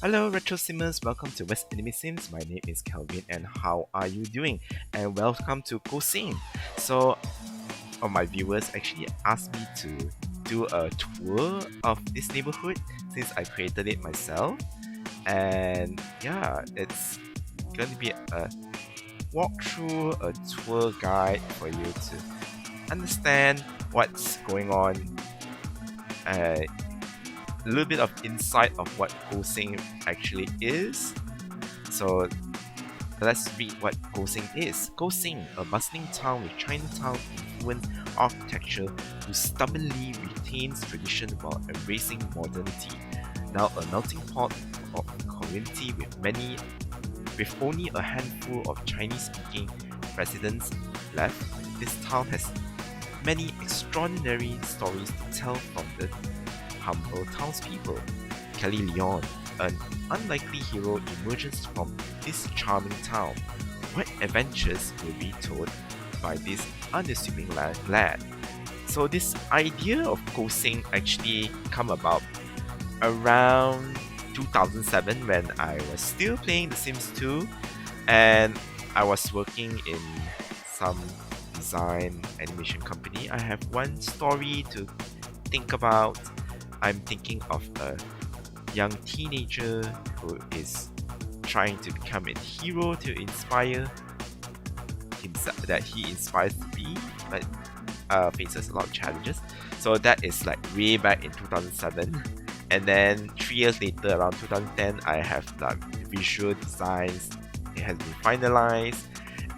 Hello, Retro Simmers. Welcome to West Enemy Sims. My name is Kelvin, and how are you doing? And welcome to Koh Tsing. So, my viewers actually asked me to do a tour of this neighborhood since I created it myself. And yeah, it's going to be a walkthrough, a tour guide for you to understand what's going on. A little bit of insight of what Koh Tsing actually is. So let's read what Koh Tsing is. Koh Tsing, a bustling town with Chinatown influenced architecture who stubbornly retains tradition while embracing modernity. Now a melting pot of community with only a handful of Chinese-speaking residents left, this town has many extraordinary stories to tell from the humble townspeople. Kelly Leon, an unlikely hero, emerges from this charming town. What adventures will be told by this unassuming lad? So this idea of Koh Tsing actually come about around 2007 when I was still playing The Sims 2 and I was working in some design animation company. I have one story to think about. I'm thinking of a young teenager who is trying to become a hero to inspire himself, that he inspires to be, but faces a lot of challenges. So that is like way back in 2007. And then 3 years later, around 2010, I have like visual designs. It has been finalized,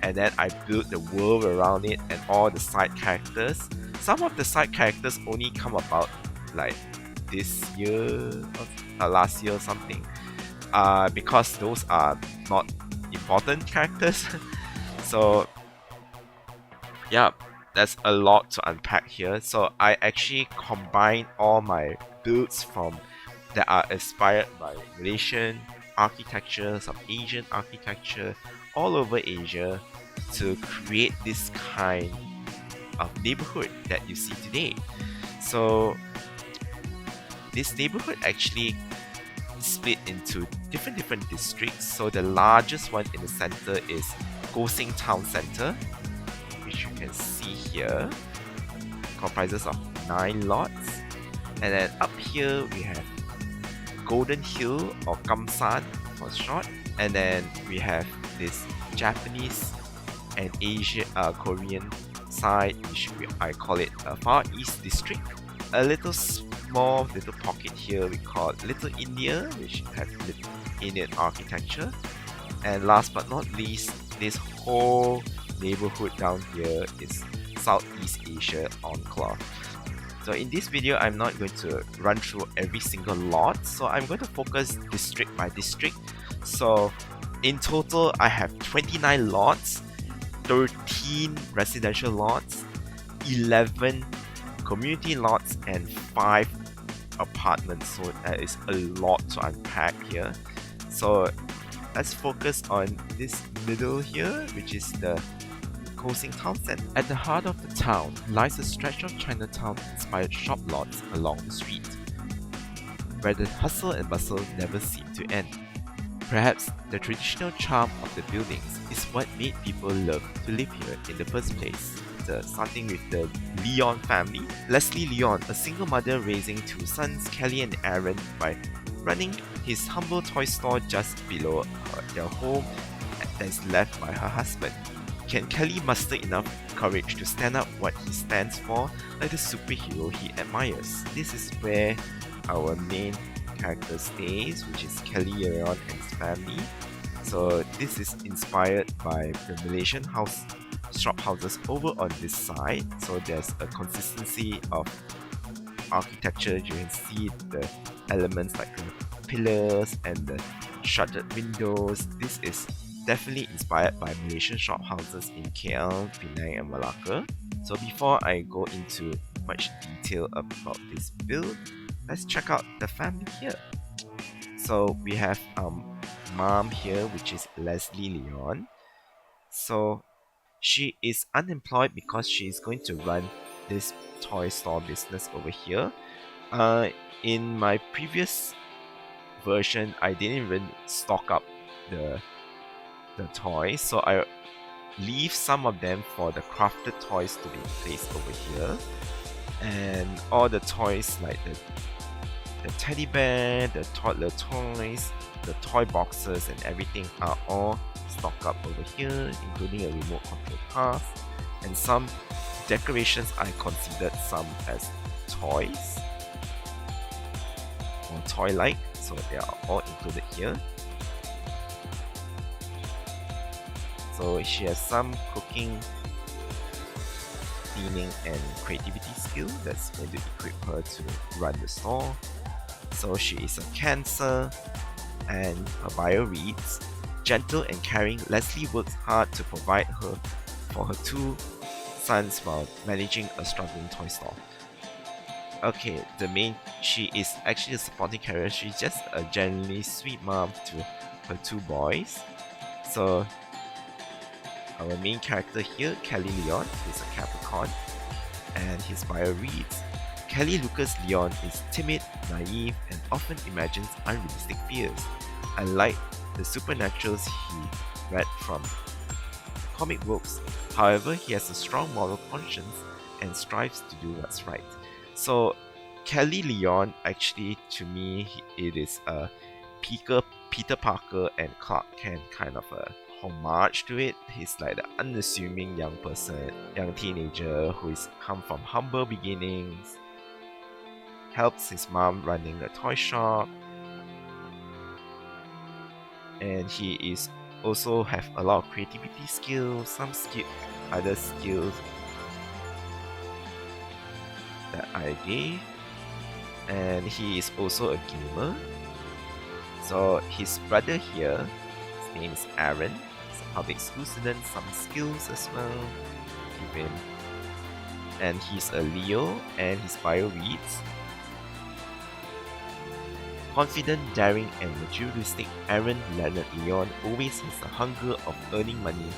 and then I built the world around it and all the side characters. Some of the side characters only come about like this year or last year or something, because those are not important characters. So yeah, that's a lot to unpack here. So I actually combine all my builds from that are inspired by Malaysian architecture, some Asian architecture, all over Asia, to create this kind of neighborhood that you see today. So this neighborhood actually split into different districts. So the largest one in the center is Koh Tsing Town Center, which you can see here, comprises of 9 lots. And then up here we have Golden Hill, or Kamsan for short. And then we have this Japanese and Asian Korean side, which I call it a Far East District. A little small little pocket here we call Little India, which has Little Indian architecture. And last but not least, this whole neighborhood down here is Southeast Asia Enclave. So in this video, I'm not going to run through every single lot, so I'm going to focus district by district. So in total, I have 29 lots, 13 residential lots, 11 community lots, and 5 apartments. So that is a lot to unpack here. So let's focus on this middle here, which is the Koh Tsing Town Center. At the heart of the town lies a stretch of Chinatown-inspired shop lots along the street, where the hustle and bustle never seem to end. Perhaps the traditional charm of the buildings is what made people love to live here in the first place. Starting with the Leon family. Leslie Leon, a single mother raising 2 sons, Kelly and Aaron, by running his humble toy store just below their home that is left by her husband. Can Kelly muster enough courage to stand up what he stands for, like the superhero he admires? This is where our main character stays, which is Kelly Leon and his family. So this is inspired by the Malaysian shophouses over on this side. So there's a consistency of architecture. You can see the elements like the pillars and the shuttered windows. This is definitely inspired by Malaysian shophouses in KL, Penang and Malacca. So before I go into much detail about this build, let's check out the family here. So we have mom here, which is Leslie Leon. So she is unemployed because she is going to run this toy store business over here. In my previous version, I didn't even stock up the toys, so I leave some of them for the crafted toys to be placed over here. And all the toys like the teddy bear, the toddler toys, the toy boxes and everything are all stocked up over here, including a remote control path. And some decorations I considered some as toys or toy-like, so they are all included here. So she has some cooking, cleaning and creativity skill that's going to equip her to run the store. So she is a Cancer, and her bio reads, gentle and caring, Leslie works hard to provide her for her two sons while managing a struggling toy store. Okay, she is actually a supporting character. She's just a genuinely sweet mom to her two boys. So our main character here, Kelly Leon, is a Capricorn, and his bio reads, Kelly Lucas Leon is timid, naive, and often imagines unrealistic fears. Unlike the supernaturals he read from comic books, however, he has a strong moral conscience and strives to do what's right. So, Kelly Leon, actually, to me, it is a Peter Parker and Clark Kent kind of a homage to it. He's like the unassuming young person, young teenager who is come from humble beginnings, helps his mom running a toy shop, and he is also have a lot of creativity skills, other skills that I gave, and he is also a gamer. So his brother here, his name is Aaron, he's a public school student, some skills as well, give him. And he's a Leo, and his bio reads, confident, daring, and materialistic Aaron Leonard Leon always has a hunger of earning money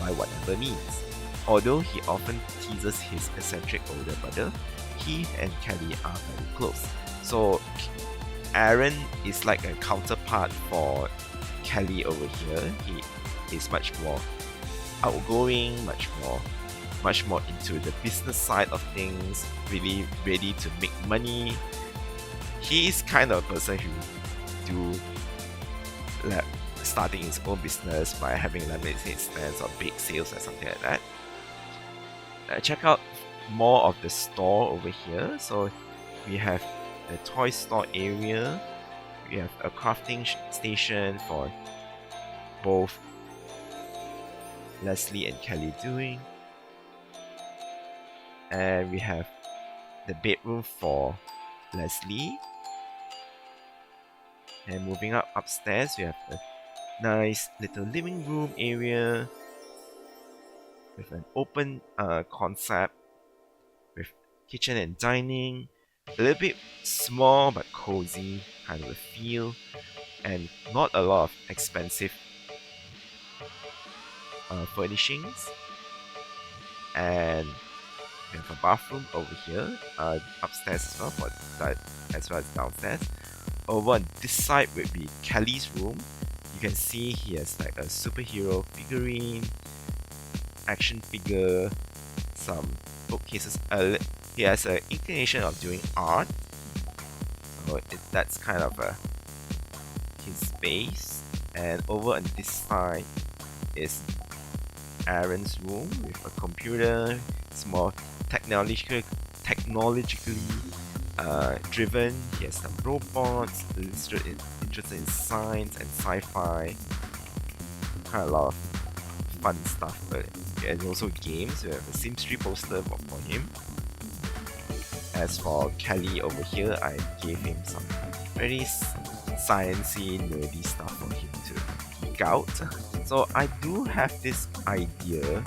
by whatever means. Although he often teases his eccentric older brother, he and Kelly are very close. So Aaron is like a counterpart for Kelly over here. He is much more outgoing, much more into the business side of things, really ready to make money. He is kind of a person who starting his own business by having lemonade stands or bake sales or something like that. Check out more of the store over here. So we have the toy store area, we have a crafting station for both Leslie and Kelly doing, and we have the bedroom for Leslie. And moving upstairs, we have a nice little living room area with an open concept with kitchen and dining, a little bit small but cozy kind of a feel, and not a lot of expensive furnishings. And we have a bathroom over here, upstairs as well, as well as downstairs. Over on this side would be Kelly's room. You can see he has like a superhero figurine, action figure, some bookcases. He has an inclination of doing art, so that's kind of his space. And over on this side is Aaron's room with a computer. It's more technologically driven. He has some robots, interested in science and sci-fi, kind of a lot of fun stuff. And also games. We have a Sims 3 poster for him. As for Kelly over here, I gave him some very sciencey, nerdy stuff for him to geek out. So I do have this idea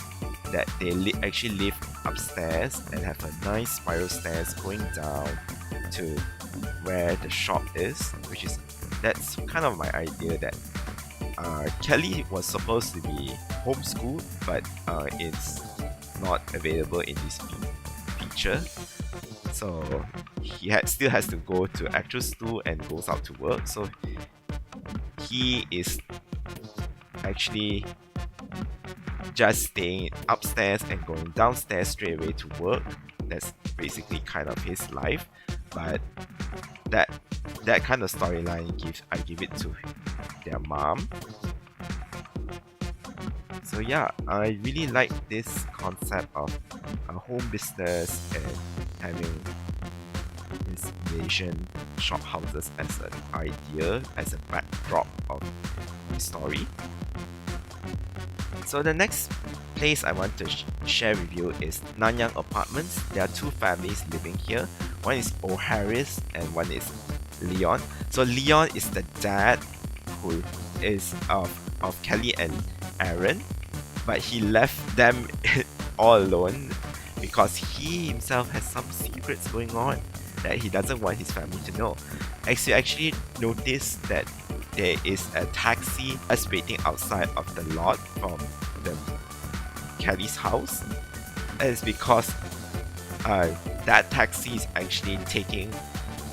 that they actually live upstairs and have a nice spiral stairs going down to where the shop is, that's kind of my idea that Kelly was supposed to be homeschooled, but it's not available in this feature. So he still has to go to actual school and goes out to work. So he is actually just staying upstairs and going downstairs straight away to work. That's basically kind of his life, but that kind of storyline I give it to their mom. So yeah, I really like this concept of a home business and having this Malaysian shophouses as an idea, as a backdrop of the story. So the next place I want to share with you is Nanyang Apartments. There are two families living here. One is O'Harris and one is Leon. So Leon is the dad who is of Kelly and Aaron, but he left them all alone because he himself has some secrets going on that he doesn't want his family to know. As you actually notice that there is a taxi that's waiting outside of the lot from the Kelly's house. That is because that taxi is actually taking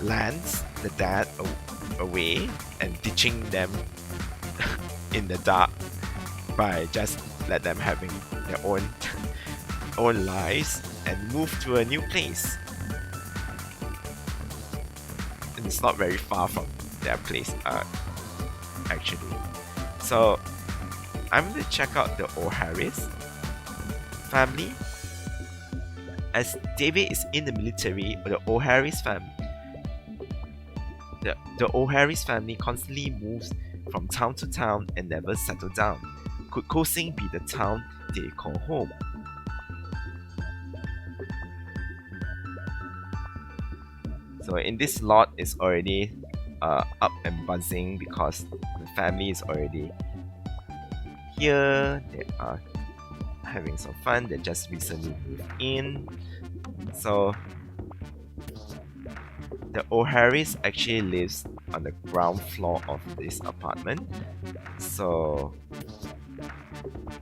Lance, the dad, away and ditching them in the dark by just let them having their own lives and move to a new place. And it's not very far from their place actually. So I'm going to check out the O'Harris family. As David is in the military, the O'Harris family constantly moves from town to town and never settle down. Could Koh Tsing be the town they call home? So in this lot is already up and buzzing because the family is already here. They are having some fun. They just recently moved in. So the O'Harris actually lives on the ground floor of this apartment. So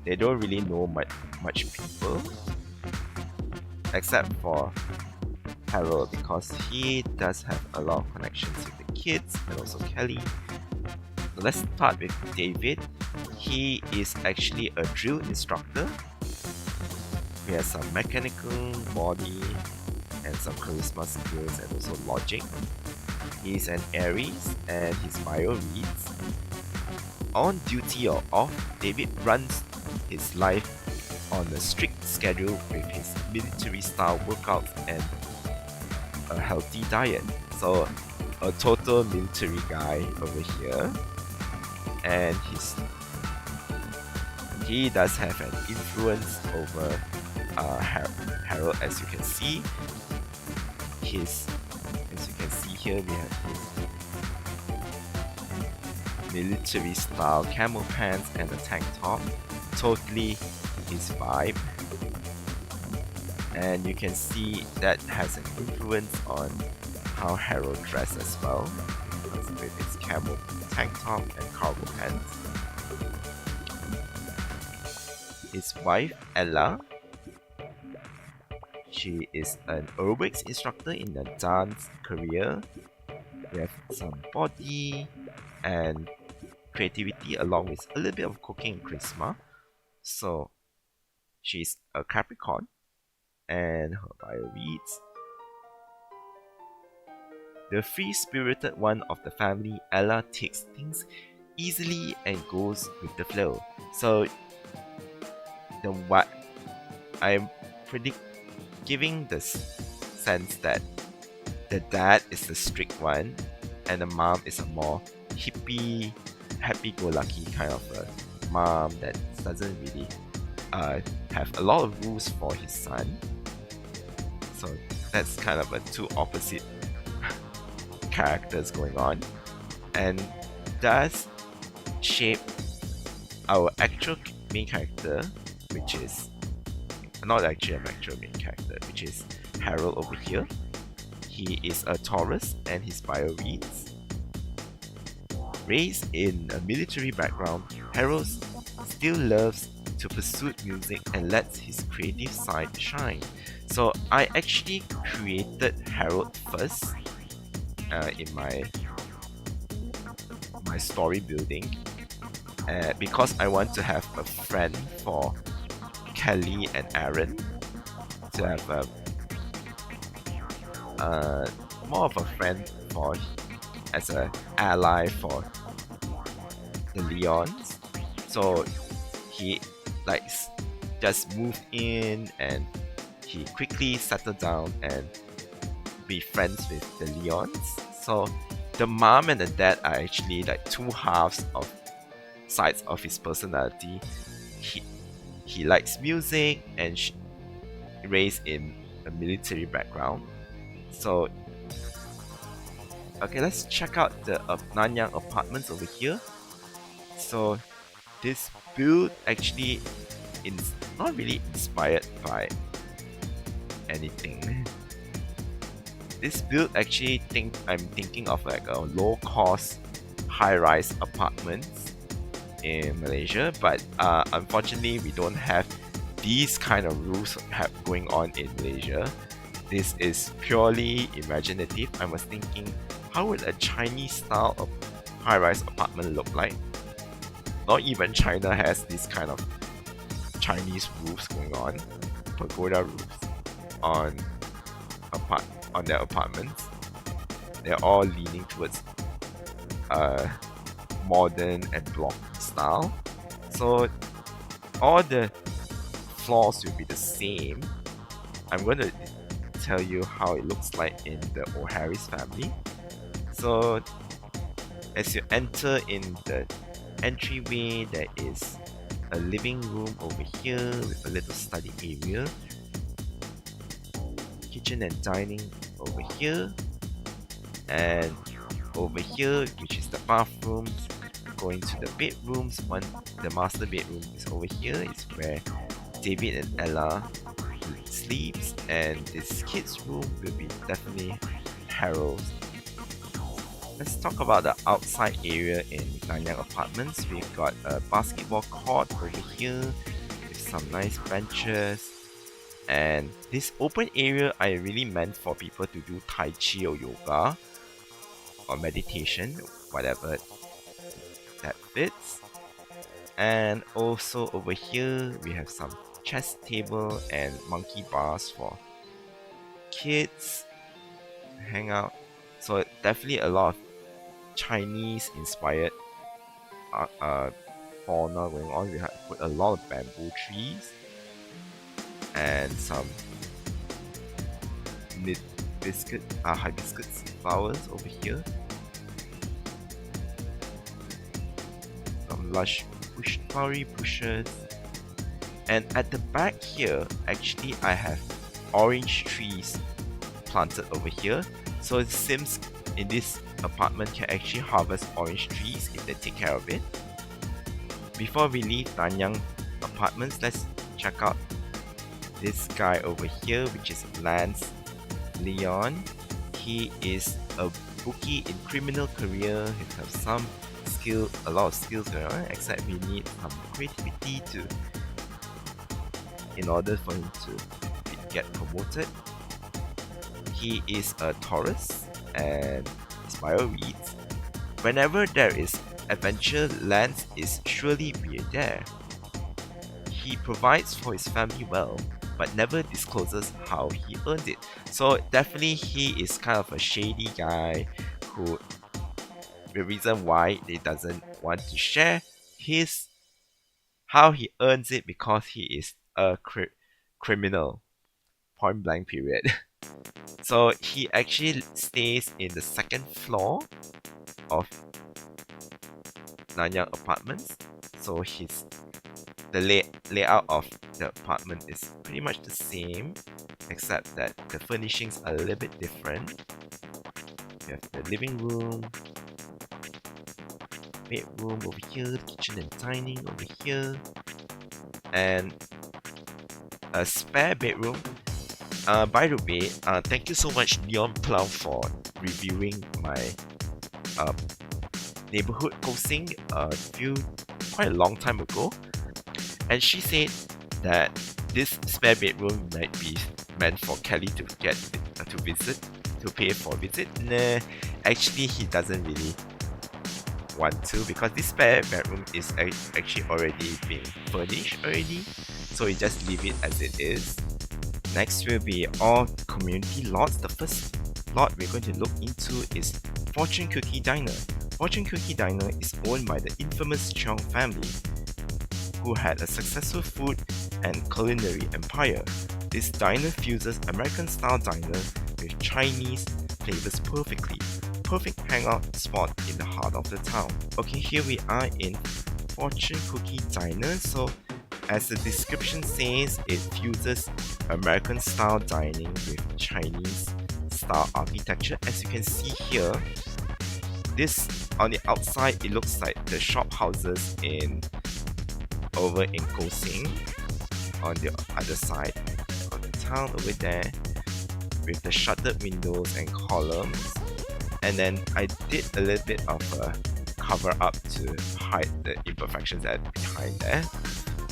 they don't really know much people except for Harold, because he does have a lot of connections with the kids and also Kelly. So let's start with David. He is actually a drill instructor. He has some mechanical body and some charisma skills and also logic. He's an Aries and his bio reads, on duty or off, David runs his life on a strict schedule with his military style workouts and a healthy diet. So a total military guy over here, and he does have an influence over Harold. As you can see, as you can see here, we have his military style camel pants and a tank top, totally his vibe. And you can see that has an influence on how Harold dresses as well, with his camel tank top and cargo pants. His wife Ella, she is an aerobics instructor in a dance career. We have some body and creativity along with a little bit of cooking and charisma. So she's a Capricorn, and her bio reads, the free-spirited one of the family, Ella takes things easily and goes with the flow. So what I'm giving the sense that the dad is the strict one and the mom is a more hippie, happy-go-lucky kind of a mom that doesn't really have a lot of rules for his son. So that's kind of a two opposite characters going on, and does shape our actual main character, which is not actually an actual main character, which is Harold over here. He is a Taurus and his bio reads, raised in a military background, Harold still loves to pursue music and lets his creative side shine. So I actually created Harold first in my my story building, because I want to have a friend for Kelly and Aaron, to have more of a friend for as a ally for the Leons. So he like just moved in, and he quickly settled down and be friends with the Leons. So the mom and the dad are actually like two halves of sides of his personality. He likes music and raised in a military background. So okay, let's check out the Nanyang apartments over here. So this build actually is not really inspired by anything. This build actually I'm thinking of like a low cost high rise apartments in Malaysia, but unfortunately we don't have these kind of rules going on in Malaysia. This is purely imaginative. I was thinking, how would a Chinese style of high rise apartment look like? Not even China has this kind of Chinese roofs going on, pagoda roofs on their apartments. They're all leaning towards modern and block style. So all the floors will be the same. I'm going to tell you how it looks like in the O'Harris family. So as you enter in the entryway, there is a living room over here with a little study area, kitchen and dining over here, and over here, which is the bathrooms. Going to the bedrooms, the master bedroom is over here. It's where David and Ella sleeps, and this kids room will be definitely Harold's. Let's talk about the outside area in Nanyang apartments. We've got a basketball court over here with some nice benches, and this open area I really meant for people to do Tai Chi or yoga or meditation, whatever that fits. And also over here we have some chess table and monkey bars for kids hang out. So definitely a lot of Chinese inspired fauna going on. We have put a lot of bamboo trees and some hibiscus flowers over here. Some lush flowery bushes. And at the back here, actually I have orange trees planted over here. So it seems in this apartment can actually harvest orange trees if they take care of it. Before we leave Nanyang apartments, let's check out this guy over here, which is Lance Leon. He is a bookie in criminal career. He has a lot of skills going on, except we need some creativity in order for him to get promoted. He is a Taurus, and his bio reads, "Whenever there is adventure, Lance is surely be there. He provides for his family well, but never discloses how he earned it." So definitely he is kind of a shady guy who, the reason why he doesn't want to share how he earns it, because he is a criminal, point blank period. So he actually stays in the second floor of Nanyang apartments. So the layout of the apartment is pretty much the same, except that the furnishings are a little bit different. You have the living room, bedroom over here, kitchen and dining over here, and a spare bedroom. By the way, thank you so much Neon Plum for reviewing my neighborhood Koh Tsing quite a long time ago, and she said that this spare bedroom might be meant for Kelly to pay for a visit. Nah, actually he doesn't really want to, because this spare bedroom is actually already been furnished already, so you just leave it as it is. Next will be all community lots. The first lot we're going to look into is Fortune Cookie Diner. Fortune Cookie Diner is owned by the infamous Cheong family, who had a successful food and culinary empire. This diner fuses American-style diner with Chinese flavors perfectly. Perfect hangout spot in the heart of the town. Okay, here we are in Fortune Cookie Diner. So, as the description says, it fuses American-style dining with Chinese-style architecture. As you can see here, this on the outside it looks like the shophouses over in Koh Tsing. On the other side, got the town over there with the shuttered windows and columns. And then I did a little bit of a cover up to hide the imperfections that are behind there.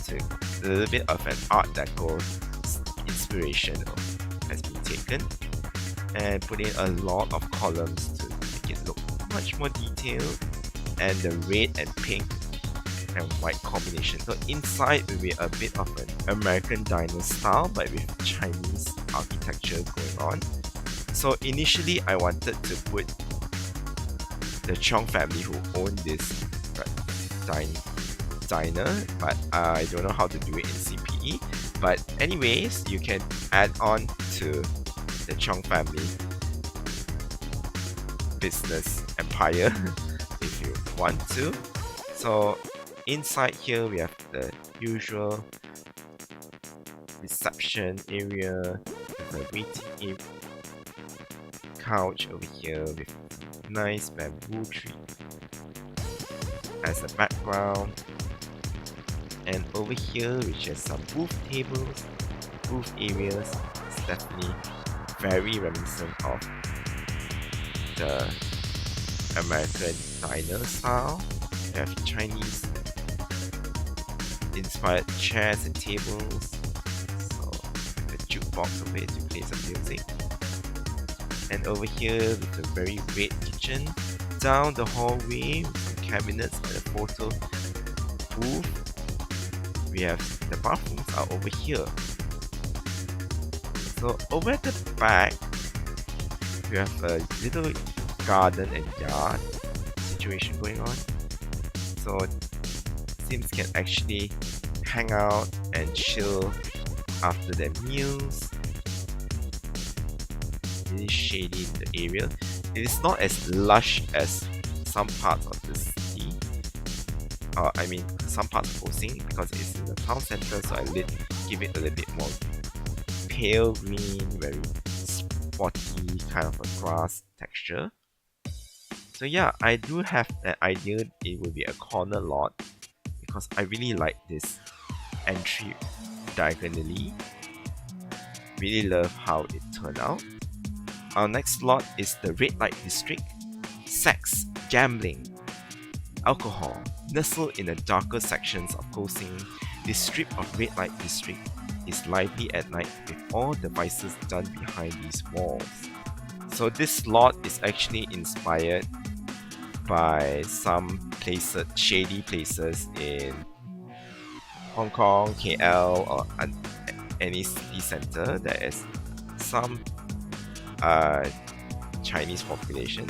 So a little bit of an art deco inspiration has been taken, and put in a lot of columns to make it look much more detailed, and the red and pink and white combination. So inside will be a bit of an American diner style, but with Chinese architecture going on. So initially I wanted to put the Cheong family who own this diner, but I don't know how to do it in CPE. But anyways, you can add on to the Cheong family business empire if you want to. So inside here we have the usual reception area with a waiting couch over here with nice bamboo tree as a background, and over here which has some booth tables, booth areas. It's definitely very reminiscent of the American diner style. We have Chinese inspired chairs and tables, so the jukebox over here to play some music. And over here with a very red kitchen. Down the hallway with some cabinets and a photo booth. We have the bathrooms are over here. So over at the back, we have a little garden and yard situation going on. So Sims can actually hang out and chill after their meals. Really shady in the area. It is not as lush as some parts of the city. I mean some parts of Koh Tsing, because it's in the town center, so I give it a little bit more pale green, very spotty kind of a grass texture. So yeah, I do have an idea it will be a corner lot, because I really like this entry diagonally. Really love how it turned out. Our next lot is the red light district. Sex, gambling, alcohol. Nestled in the darker sections of Koh Tsing, this strip of red light district is lively at night with all the vices done behind these walls. So this lot is actually inspired by some places, shady places in Hong Kong, KL, or any city center that is some Chinese population.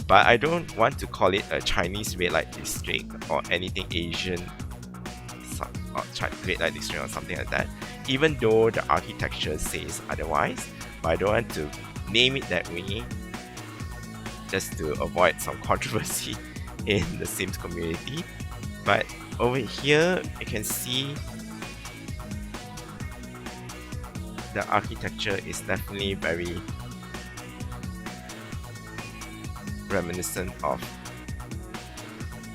But I don't want to call it a Chinese red light district or anything Asian red light district or something like that, even though the architecture says otherwise. But I don't want to name it that way, just to avoid some controversy in the Sims community. But over here you can see the architecture is definitely very reminiscent of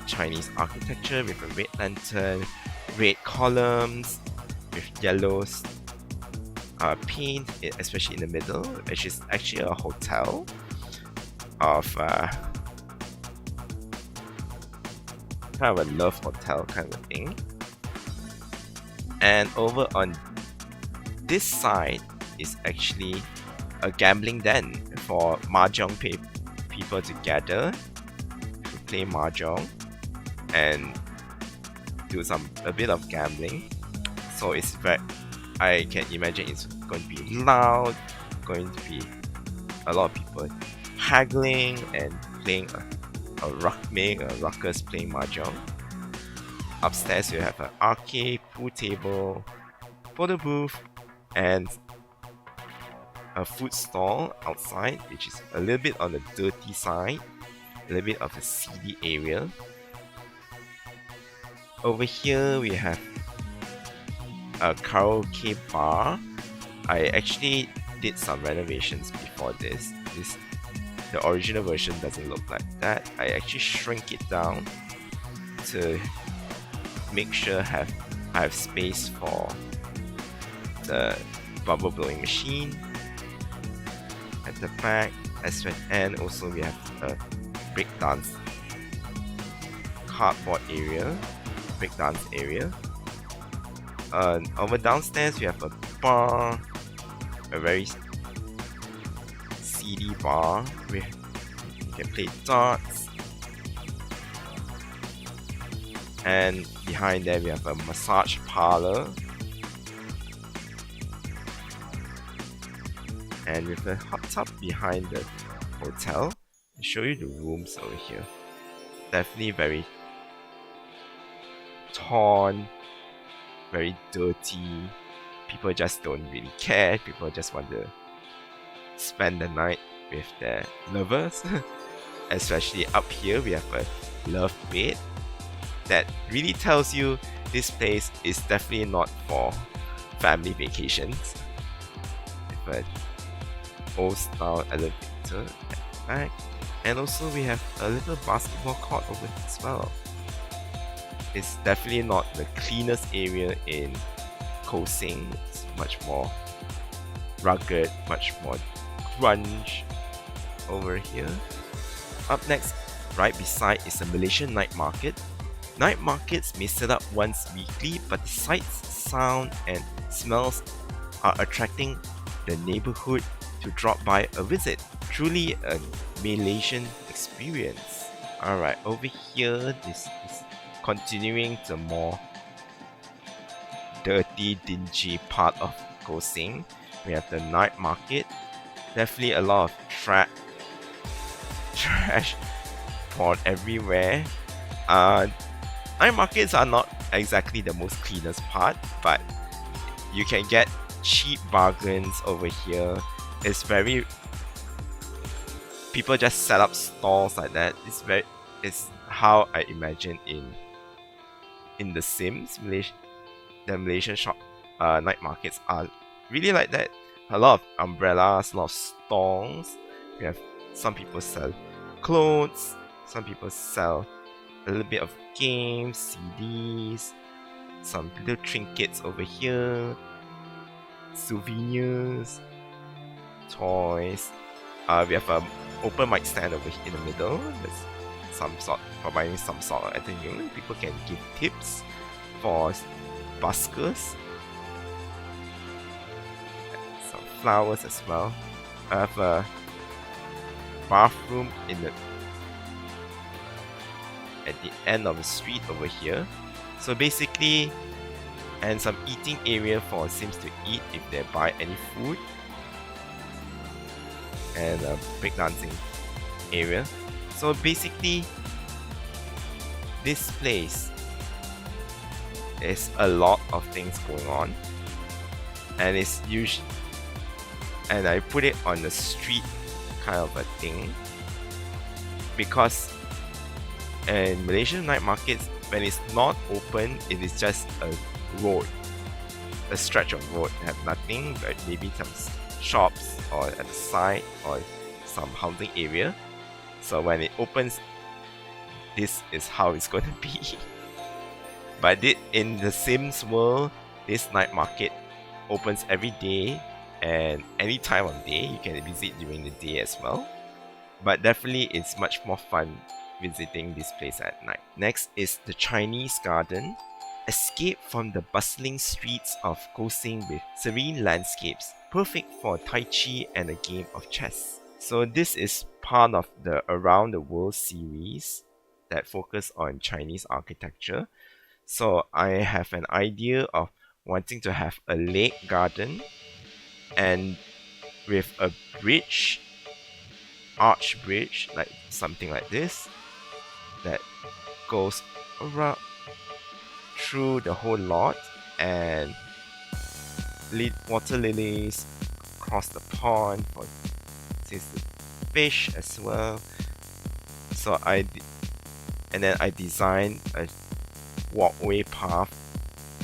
Chinese architecture, with a red lantern, red columns, with yellows paint, especially in the middle, which is actually a hotel of kind of a love hotel kind of thing. And over on this side is actually a gambling den for mahjong people to gather to play mahjong. and do a bit of gambling. So it's very, I can imagine it's going to be loud, going to be a lot of people haggling and playing making a ruckus playing mahjong. Upstairs you have an arcade, pool table, photo booth, and a food stall outside, which is a little bit on the dirty side, a little bit of a seedy area. Over here we have a karaoke bar. I actually did some renovations before this. The original version doesn't look like that. I actually shrink it down to make sure I have space for the bubble blowing machine at the back, and also we have a breakdance cardboard area, breakdance area. Over downstairs we have a bar, a very seedy bar where you can play darts, and behind there we have a massage parlor, and with a hot tub behind the hotel. I'll show you the rooms over here. Definitely very torn, very dirty. People just don't really care. People just want to spend the night with their lovers. Especially up here we have a love bed that really tells you this place is definitely not for family vacations. With an old style elevator at the back, and also we have a little basketball court over here as well. It's definitely not the cleanest area in Koh Tsing. It's much more rugged, much more grunge over here. Up next, right beside, is a Malaysian night market. Night markets may set up once weekly, but the sights, sound, and smells are attracting the neighborhood to drop by a visit. Truly a Malaysian experience. Alright, over here, this is continuing the more dirty, dingy part of Koh Tsing. We have the night market. Definitely a lot of trash poured everywhere. Night markets are not exactly the most cleanest part, but you can get cheap bargains over here. It's very, people just set up stalls like that. It's how I imagine in The Sims. The Malaysian night markets are really like that. A lot of umbrellas, a lot of stalls. We have some people sell clothes, some people sell a little bit of games, CDs, some little trinkets over here, souvenirs, toys. We have an open mic stand over here in the middle. There's providing some sort of entertainment. People can give tips for buskers. Some flowers as well. I have a bathroom at the end of the street over here. So basically, and some eating area for Sims to eat if they buy any food, and a breakdancing area. So basically, this place is a lot of things going on, and it's usually, and I put it on the street kind of a thing, because in Malaysian night markets, when it's not open, it is just a road, a stretch of road. They have nothing, but maybe some shops or at the side or some housing area. So when it opens, this is how it's going to be. But in the Sims world, this night market opens every day, and any time of day. You can visit during the day as well. But definitely it's much more fun visiting this place at night. Next is the Chinese Garden. Escape from the bustling streets of Koh Tsing with serene landscapes, perfect for Tai Chi and a game of chess. So this is part of the Around the World series. that focus on Chinese architecture. So I have an idea of wanting to have a lake garden and with a bridge, arch bridge, like something like this, that goes around through the whole lot, and water lilies across the pond for the fish as well. So and then I designed a walkway path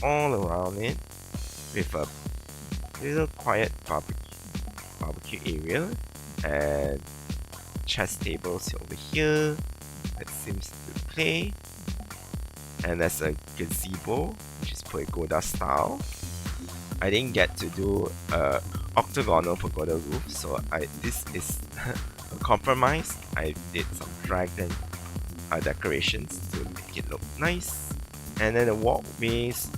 all around it with a little quiet barbecue area and chess tables over here that seems to play, and there's a gazebo which is pagoda style. I didn't get to do a octagonal pagoda roof, so this is a compromise. I did some dragon decorations to make it look nice, and then the walkways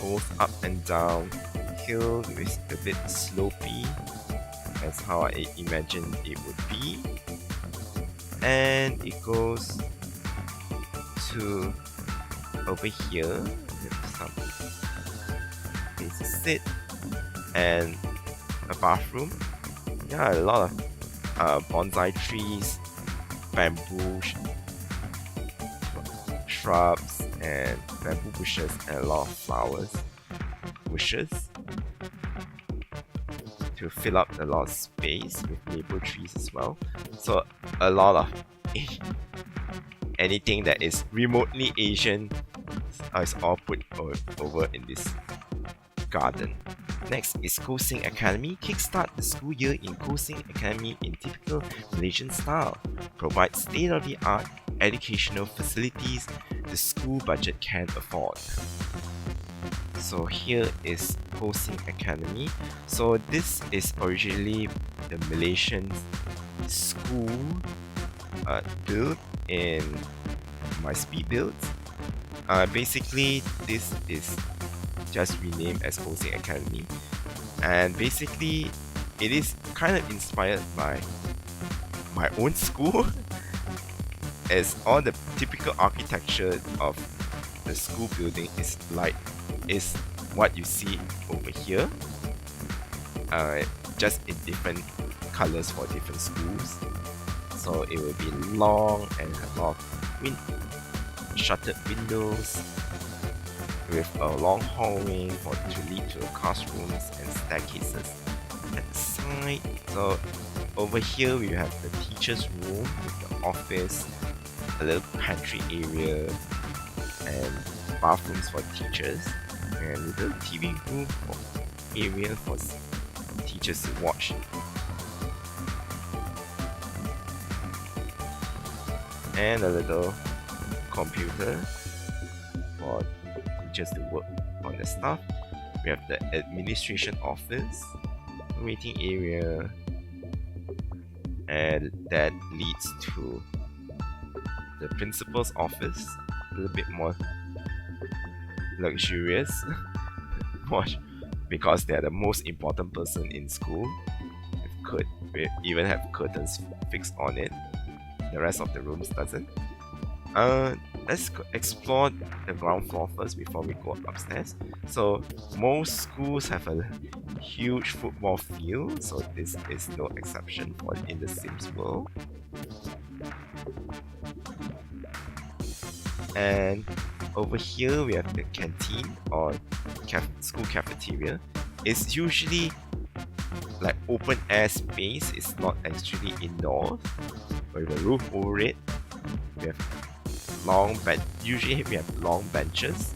goes up and down the hill with a bit slopey. That's how I imagined it would be, and it goes to over here with some place to sit and a bathroom. Yeah, a lot of bonsai trees, bamboo shrubs and bamboo bushes, and a lot of flowers bushes to fill up a lot of space with maple trees as well. So a lot of anything that is remotely Asian is all put over in this garden. Next is Koh Tsing Academy. Kickstart the school year in Koh Tsing Academy in typical Malaysian style. Provide state-of-the-art educational facilities the school budget can afford. So here is Koh Tsing Academy. So this is originally the Malaysian school built in my speed builds. Basically, this is just renamed as Koh Tsing Academy, and basically it is kind of inspired by my own school as all the typical architecture of the school building is what you see over here, just in different colors for different schools. So it will be long and a lot of shuttered windows with a long hallway to lead to the classrooms and staircases at the side. So over here we have the teacher's room with the office, a little pantry area, and bathrooms for teachers, and a little TV room area for teachers to watch. And a little computer for teachers to work on the stuff. We have the administration office, waiting area, and that leads to the principal's office, a little bit more luxurious because they are the most important person in school. We even have curtains fixed on it. The rest of the rooms doesn't. Let's explore the ground floor first before we go upstairs. So most schools have a huge football field, so this is no exception for in the Sims world. And over here we have the canteen or school cafeteria. It's usually like open air space. It's not actually indoors with a roof over it. We have usually we have long benches,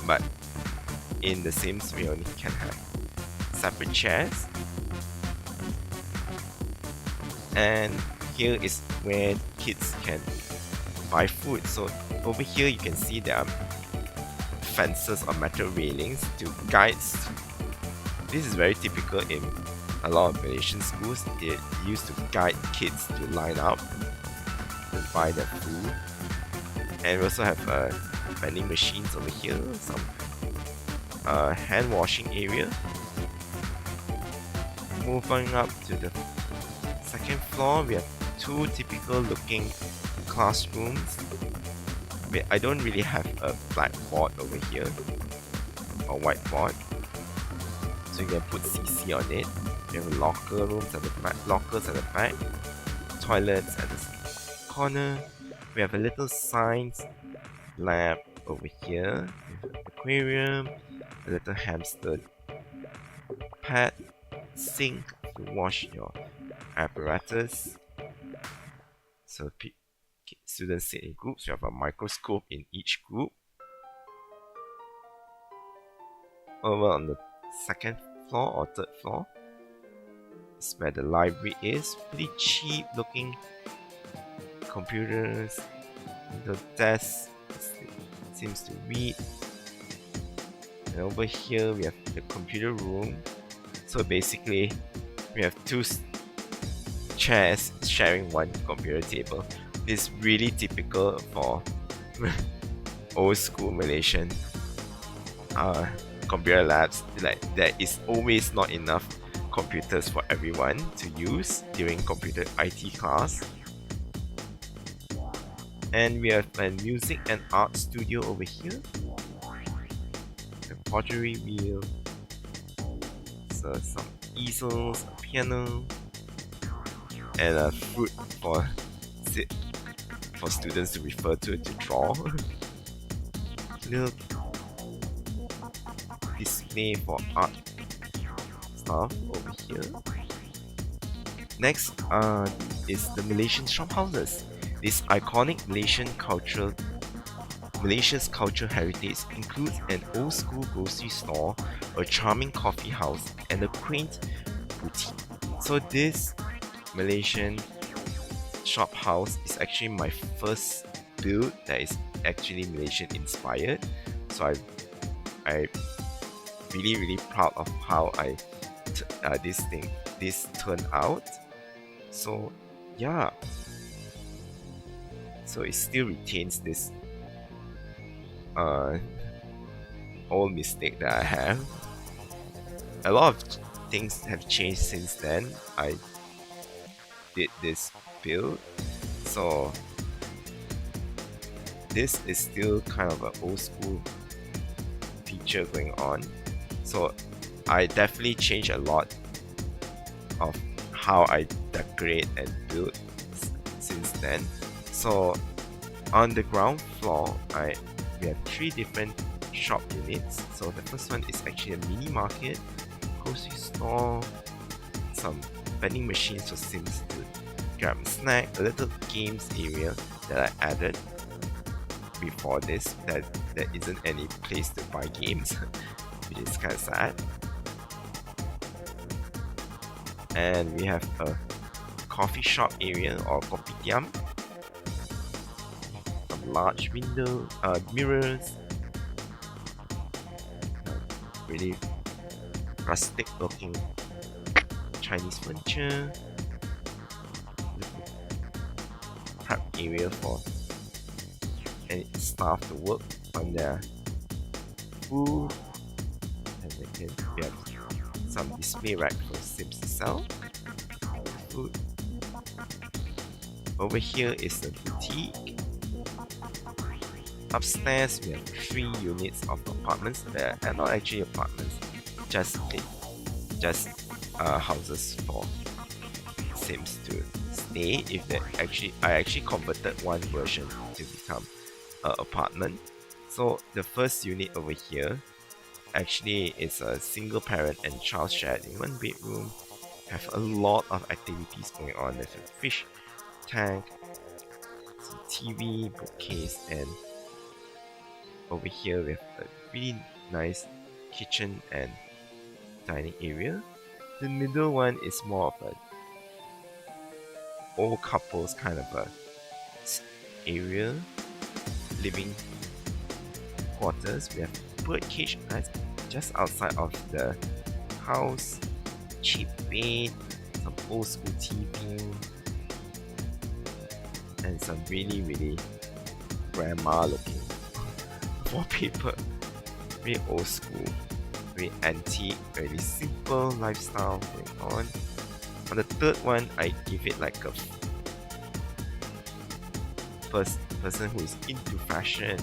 but in the Sims we only can have separate chairs. And here is where kids can buy food. So over here you can see there are fences or metal railings to guide. This is very typical in a lot of Malaysian schools. They used to guide kids to line up to buy their food. And we also have vending machines over here, some hand washing area. Moving up to the second floor, we have two typical looking classrooms. Wait, I don't really have a blackboard over here or whiteboard, so you can put CC on it. We have lockers at the back, toilets at the corner. We have a little science lab over here, with an aquarium, a little hamster pad, sink to wash your apparatus. So students sit in groups. We have a microscope in each group. Over on the second floor or third floor is where the library is. Pretty cheap looking computers. The desk seems to read. And over here we have the computer room. So basically we have two chairs sharing one computer table. This is really typical for old school Malaysian computer labs. Like, there is always not enough computers for everyone to use during computer IT class. And we have a music and art studio over here, a pottery wheel, so some easels, a piano, and a fruit for students to refer to draw. Little display for art stuff over here. Next is the Malaysian Shophouses. This iconic Malaysia's cultural heritage includes an old school grocery store, a charming coffee house, and a quaint boutique. So this Malaysian shop house is actually my first build that is actually Malaysian inspired. So I really proud of how this turned out. So yeah, so it still retains this old mistake that I have. A lot of things have changed since then I did this build, so this is still kind of an old school feature going on. So I definitely changed a lot of how I decorate and build since then. So on the ground floor, we have 3 different shop units. So the first one is actually a mini market, grocery store, some vending machines for Sims to grab a snack, a little games area that I added before this, that there isn't any place to buy games, which is kind of sad. And we have a coffee shop area or kopitiam, some large window mirrors, really rustic looking Chinese furniture, prep area for any staff to work on their food, and we have some display rack for Sims to sell food. Over here is the boutique. Upstairs we have 3 units of apartments that are not actually apartments, just houses for Sims to stay. If they I actually converted one version to become an apartment. So the first unit over here actually is a single parent and child shared in one bedroom. Have a lot of activities going on. There's a fish tank, some TV, bookcase, and over here we have a really nice kitchen and dining area. The middle one is more of a old couples kind of a area, living quarters. We have bird cage just outside of the house, cheap bed, some old school TV, and some really grandma looking wallpaper. Very old school, very antique, very simple lifestyle going on. On the third one, I give it like a person who is into fashion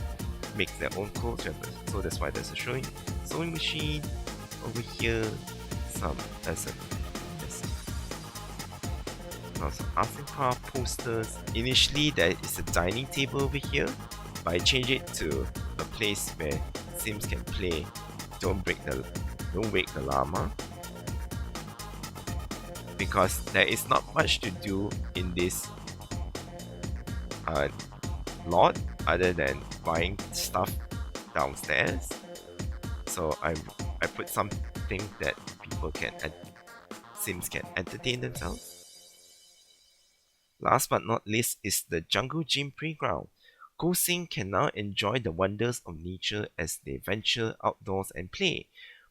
makes their own clothes. So that's why there's a sewing machine over here. Some arts and craft posters. Initially, there is a dining table over here, but I changed it to a place where Sims can play. Don't wake the llama, because there is not much to do in this lot other than buying stuff downstairs. So I put something that Sims can entertain themselves. Last but not least is the Jungle Gym Playground. Koh Tsing can now enjoy the wonders of nature as they venture outdoors and play,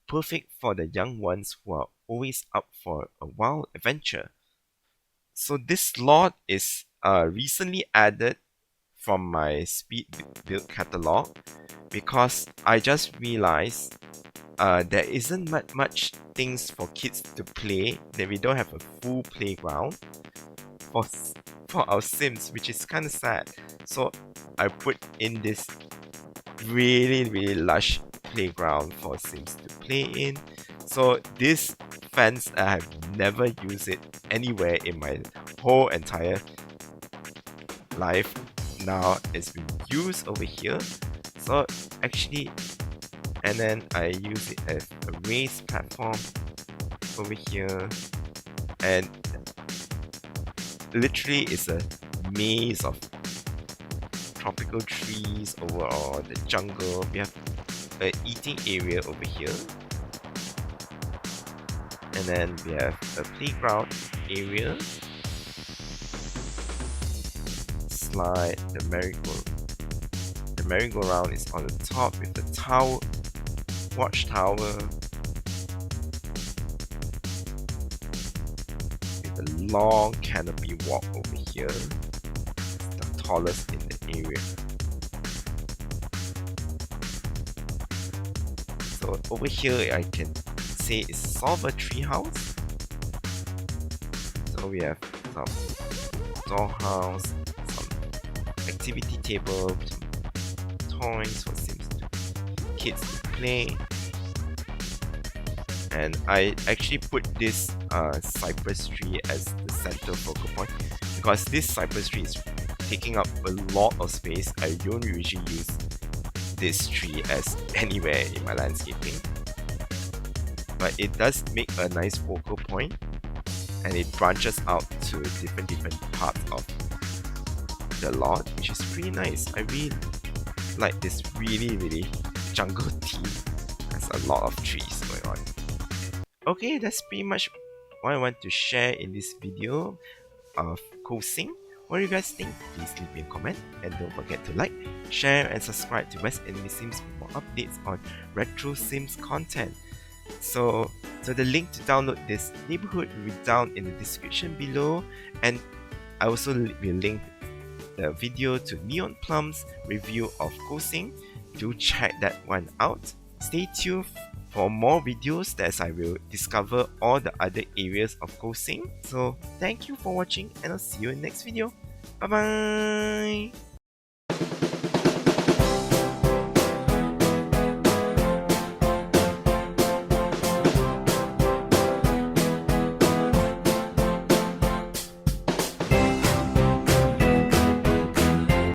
perfect for the young ones who are always up for a wild adventure. So this lot is recently added from my speed build catalog, because I just realized there isn't much things for kids to play, that we don't have a full playground for our Sims, which is kind of sad. So I put in this really lush playground for Sims to play in. So this fence, I have never used it anywhere in my whole entire life. Now it's been used over here. So actually, and then I use it as a raised platform over here, and literally it's a maze of tropical trees overall, the jungle. We have an eating area over here, and then we have a playground area, slide, the merry-go-round is on the top with the watchtower, with a long canopy walk over here, the tallest in the area. So over here I can say it's sort of a tree house. So we have some dollhouse, some activity table, some toys for kids to play. And I actually put this cypress tree as the center focal point, because this cypress tree is taking up a lot of space. I don't usually use this tree as anywhere in my landscaping, but it does make a nice focal point, and it branches out to different parts of the lot, which is pretty nice. I really like this really jungle theme. There's a lot of trees going on. Okay, that's pretty much what I want to share in this video of Koh Tsing. What do you guys think? Please leave me a comment, and don't forget to like, share and subscribe to West Enemy Sims for more updates on retro Sims content. So the link to download this neighborhood will be down in the description below, and I also will link the video to Neon Plum's review of Koh Tsing. Do check that one out. Stay tuned for more videos as I will discover all the other areas of Koh Tsing. So thank you for watching, and I'll see you in the next video. Bye bye!